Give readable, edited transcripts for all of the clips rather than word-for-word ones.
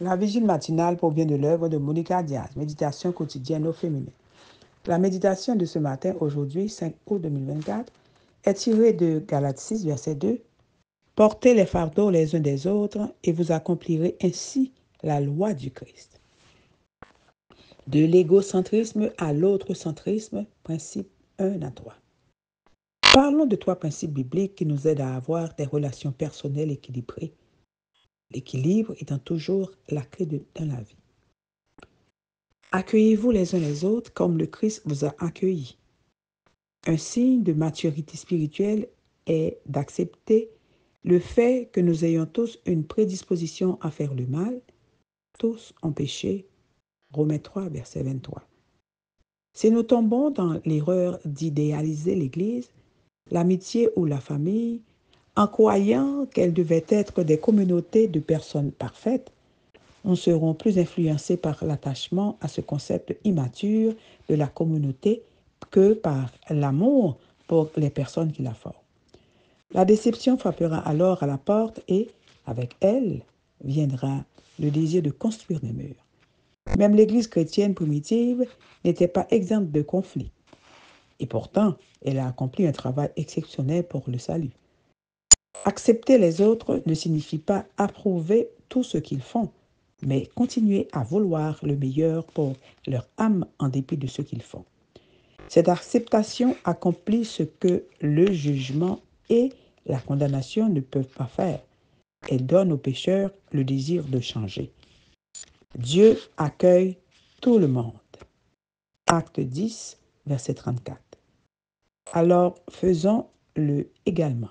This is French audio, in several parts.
La vigile matinale provient de l'œuvre de Monica Diaz, Méditation quotidienne au féminin. La méditation de ce matin, aujourd'hui, 5 août 2024, est tirée de Galates 6, verset 2. Portez les fardeaux les uns des autres et vous accomplirez ainsi la loi du Christ. De l'égocentrisme à l'autre-centrisme, principe 1 à 3. Parlons de 3 principes bibliques qui nous aident à avoir des relations personnelles équilibrées. L'équilibre étant toujours la clé dans la vie. Accueillez-vous les uns les autres comme le Christ vous a accueillis. Un signe de maturité spirituelle est d'accepter le fait que nous ayons tous une prédisposition à faire le mal. Tous ont péché. Romains 3, verset 23. Si nous tombons dans l'erreur d'idéaliser l'Église, l'amitié ou la famille, en croyant qu'elles devaient être des communautés de personnes parfaites, nous serons plus influencés par l'attachement à ce concept immature de la communauté que par l'amour pour les personnes qui la forment. La déception frappera alors à la porte et, avec elle, viendra le désir de construire des murs. Même l'Église chrétienne primitive n'était pas exempte de conflits. Et pourtant, elle a accompli un travail exceptionnel pour le salut. Accepter les autres ne signifie pas approuver tout ce qu'ils font, mais continuer à vouloir le meilleur pour leur âme en dépit de ce qu'ils font. Cette acceptation accomplit ce que le jugement et la condamnation ne peuvent pas faire. Elle donne aux pécheurs le désir de changer. Dieu accueille tout le monde. Acte 10, verset 34. Alors, faisons-le également.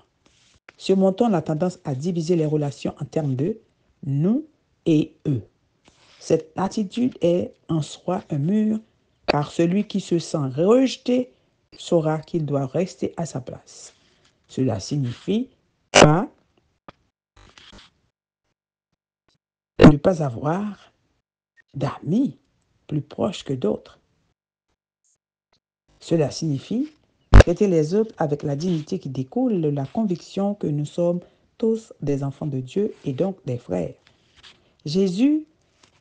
Surmontons la tendance à diviser les relations en termes de nous et eux. Cette attitude est en soi un mur, car celui qui se sent rejeté saura qu'il doit rester à sa place. Cela signifie pas ne pas avoir d'amis plus proches que d'autres. Cela signifie traiter les autres avec la dignité qui découle de la conviction que nous sommes tous des enfants de Dieu et donc des frères. Jésus,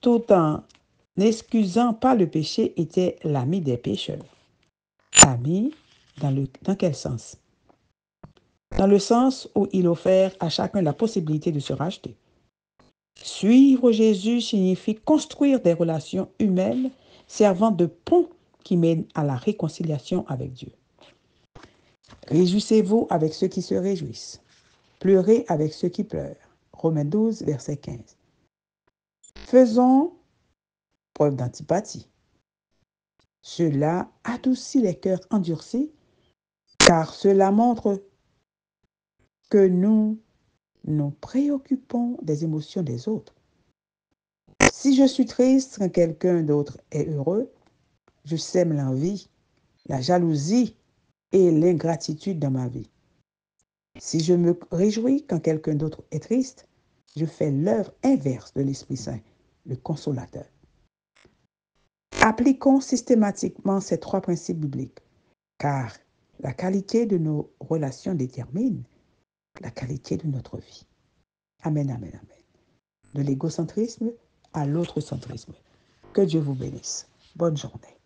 tout en n'excusant pas le péché, était l'ami des pécheurs. Ami, dans quel sens? Dans le sens où il offre à chacun la possibilité de se racheter. Suivre Jésus signifie construire des relations humaines servant de pont qui mènent à la réconciliation avec Dieu. Réjouissez-vous avec ceux qui se réjouissent. Pleurez avec ceux qui pleurent. Romains 12, verset 15. Faisons preuve d'antipathie. Cela adoucit les cœurs endurcis, car cela montre que nous nous préoccupons des émotions des autres. Si je suis triste quand quelqu'un d'autre est heureux, je sème l'envie, la jalousie et l'ingratitude dans ma vie. Si je me réjouis quand quelqu'un d'autre est triste, je fais l'œuvre inverse de l'Esprit Saint, le consolateur. Appliquons systématiquement ces 3 principes bibliques, car la qualité de nos relations détermine la qualité de notre vie. Amen, amen, amen. De l'égocentrisme à l'autre-centrisme. Que Dieu vous bénisse. Bonne journée.